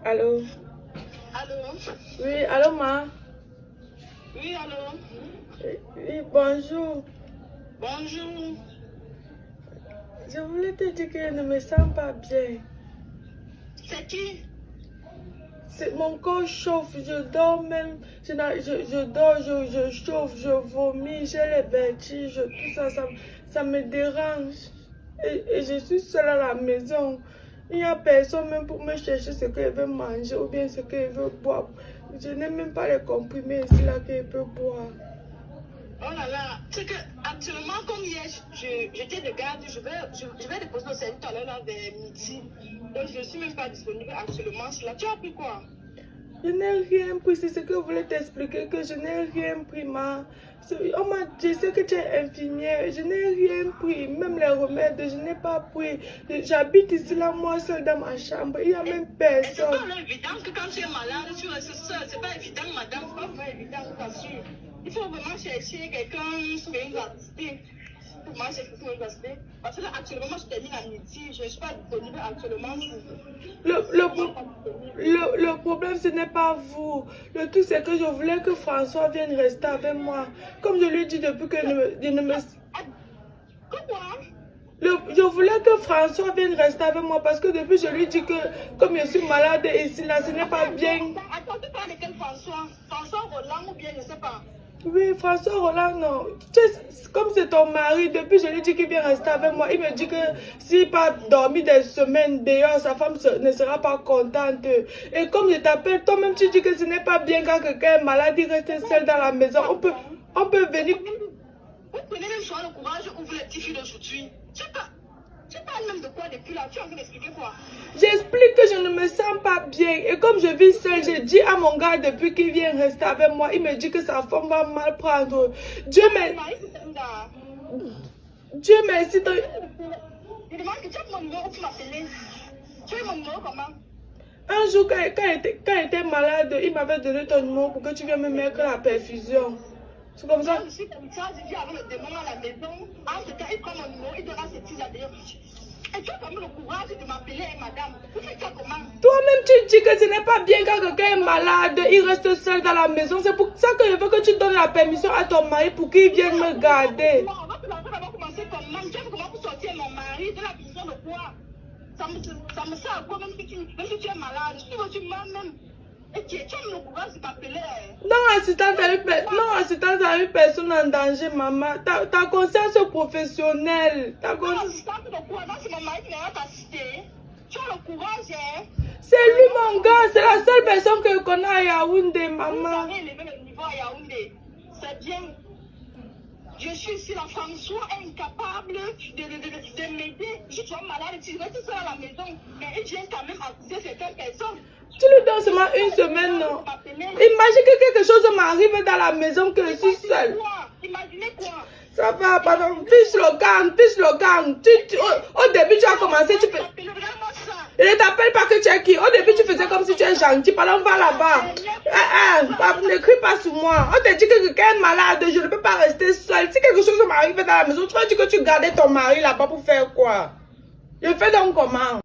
Allô? Allô? Oui, allô, ma? Oui, allô? Oui, bonjour. Bonjour. Je voulais te dire que je ne me sens pas bien. C'est qui? Mon corps chauffe, je dors même, je dors, je chauffe, je vomis, j'ai les vertiges, tout ça, ça me dérange. Et je suis seule à la maison. Il n'y a personne même pour me chercher ce que je veux manger ou bien ce que je veux boire. Je n'ai même pas les comprimés ici là que je peux boire. Oh là là, c'est que actuellement, comme hier, j'étais de garde, je vais déposer au service tout à l'heure là, vers midi. Donc je ne suis même pas disponible actuellement. Là, tu as pris quoi? Je n'ai rien pris, c'est ce que je voulais t'expliquer, que je n'ai rien pris, ma. Je sais que tu es infirmière, je n'ai rien pris, même les remèdes, je n'ai pas pris. J'habite ici, là, moi, seule dans ma chambre, il n'y a même personne. C'est pas évident que quand tu es malade, tu restes seul. C'est pas évident, madame, c'est pas vraiment évident, je t'assure. Il faut vraiment chercher quelqu'un sur une activité. Moi, j'ai fait une activité. Parce que là, actuellement, moi, je termine à midi, je ne suis pas disponible actuellement. Le problème, ce n'est pas vous. Le tout, c'est que je voulais que François vienne rester avec moi. Comme je lui dis depuis que je ne me... Quoi? Je voulais que François vienne rester avec moi parce que depuis je lui dis que comme je suis malade ici là, ce n'est pas bien. Attends, tu parles de quel François? François Roland ou bien je ne sais pas. Oui, François Roland, non. Comme c'est ton mari, depuis je lui dis qu'il vient rester avec moi, il me dit que s'il pas dormi des semaines dehors, sa femme ne sera pas contente. Et comme je t'appelle, toi-même tu dis que ce n'est pas bien quand quelqu'un est malade, il reste seul dans la maison. On peut venir. Vous prenez même soin le courage, ouvre les petits filles d'aujourd'hui. Tu parles même de quoi depuis là? Tu as envie d'expliquer quoi? J'explique que je ne me sens pas bien. Et comme je vis seule, j'ai dit à mon gars depuis qu'il vient rester avec moi, il me dit que sa femme va mal prendre. Dieu merci. Dieu merci. Je demande que tu as mon numéro pour m'appeler. Tu as mon numéro comment? Un jour, quand il était malade, il m'avait donné ton numéro pour que tu viennes me mettre la perfusion. C'est comme ça. Je suis comme ça, je dis avec le démon à la maison. En tout cas, il prend mon numéro, il donnera ses petits d'ailleurs. Et tu as quand même le courage de m'appeler, madame. Vous faites ça comment? Toi-même, tu dis que ce n'est pas bien quand quelqu'un est malade, il reste seul dans la maison. C'est pour ça que je veux que tu donnes la permission à ton mari pour qu'il vienne me garder. On va commencer comment? Tu sais comment pour sortir mon mari de la permission de quoi? Ça me sert à quoi même si tu es malade? Si tu m'as même. Et tu as le courage de m'appeler. Non, assistance à une personne en danger, maman. Ta conscience professionnelle. Ta conscience... Assistance de quoi? Non, c'est mon mari qui n'a pas assisté. Tu as le courage, hein? C'est lui, mon gars. C'est la seule personne que je connais à Yaoundé, maman. Vous avez élevé le niveau à Yaoundé. C'est bien. Je suis ici, la François est incapable de m'aider. Je suis malade, tu restes seule à la maison. Mais il vient quand même accuser certaines personnes. Tu lui donnes seulement une semaine, non? Imagine que quelque chose m'arrive dans la maison que je suis seule. Imaginez quoi? Ça va, pardon. Fiche le gang. Au début, tu as commencé, tu fais... Je ne t'appelle pas que tu es qui. Au début, tu faisais comme si tu es gentil. Pardon, va là-bas. Ne crie pas sur moi. On te dit que quelqu'un est malade, je ne peux pas rester seule. Si quelque chose m'arrive dans la maison, tu vas dire que tu gardais ton mari là-bas pour faire quoi? Je fais donc comment?